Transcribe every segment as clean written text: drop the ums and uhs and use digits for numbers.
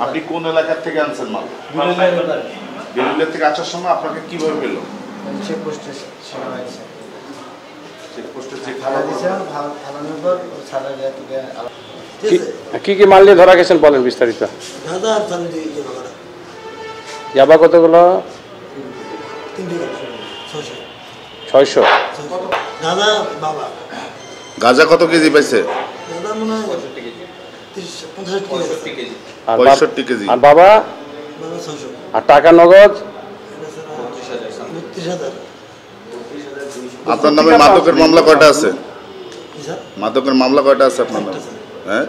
আপনি কোন এলাকা থেকে আনছেন মাল? বেলুলিয়া থেকে আসার সময় আপনাকে কিভাবে পেল? চেকপোস্টে কি কি মাল নিয়ে ধরা গেছেন বলেন বিস্তারিত। ইয়াবা কতগুলো? 600। গাঁজা কত কেজি পাইছে? 65 কেজি। আর বাবা? আর টাকা নগদ? আপনার নামে মাদকের মামলা কয়টা আছে? মাদকের মামলা কয়টা আছে আপনার নামে? হ্যাঁ,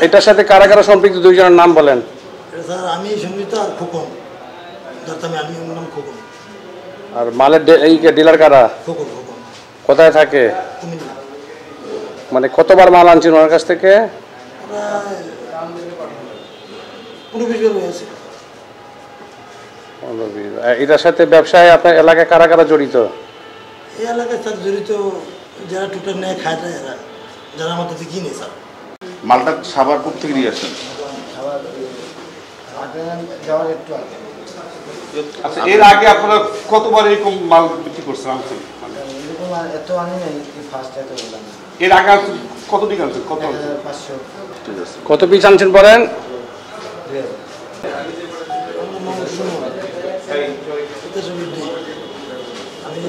এটার সাথে কারা কারা সম্পৃক্ত দুইজনের নাম বলেন। আমি সংযুক্ত আর খোকন, আমি নাম খোকন। আর মালের এই ডিলার কারা? খোকন। কোথায় থাকে? মানে কতবার মাল আনছেন ওনার কাছ থেকে? এটার সাথে ব্যবসায় আপনার এলাকায় কারা কারা জড়িত? এই এলাকায় স্যার জড়িত যারা টোটাল নেয় খায় না, এরা যারা আমাদের থেকে কিনে স্যার। মালটা সাভারপুর থেকে নিয়ে আসেন? আচ্ছা, এর আগে আপনারা কতবার এরকম মাল বিক্রি করছেন? আনছেন এত আনি নাই, ফার্স্ট এত বললাম। এর আগে কত দিক আনছেন? কত? 500। ঠিক আছে। কত পিস আনছেন বলেন? আমি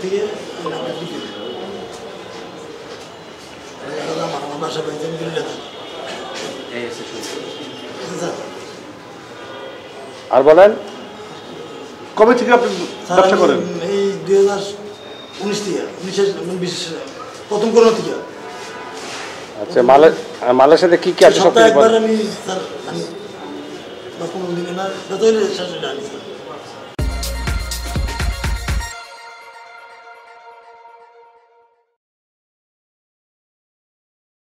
থেকে বাসা পাইতে আর বলেন কবে থেকে আপনি ব্যবসা করেন? এই 2019 থেকে, 20 প্রথম করোনা থেকে। আচ্ছা, মালের সাথে কি কি আছে? সপ্তাহে একবার আমি স্যার, আমি 15 দিনে না, যত হলে 700 টাকা আনি স্যার।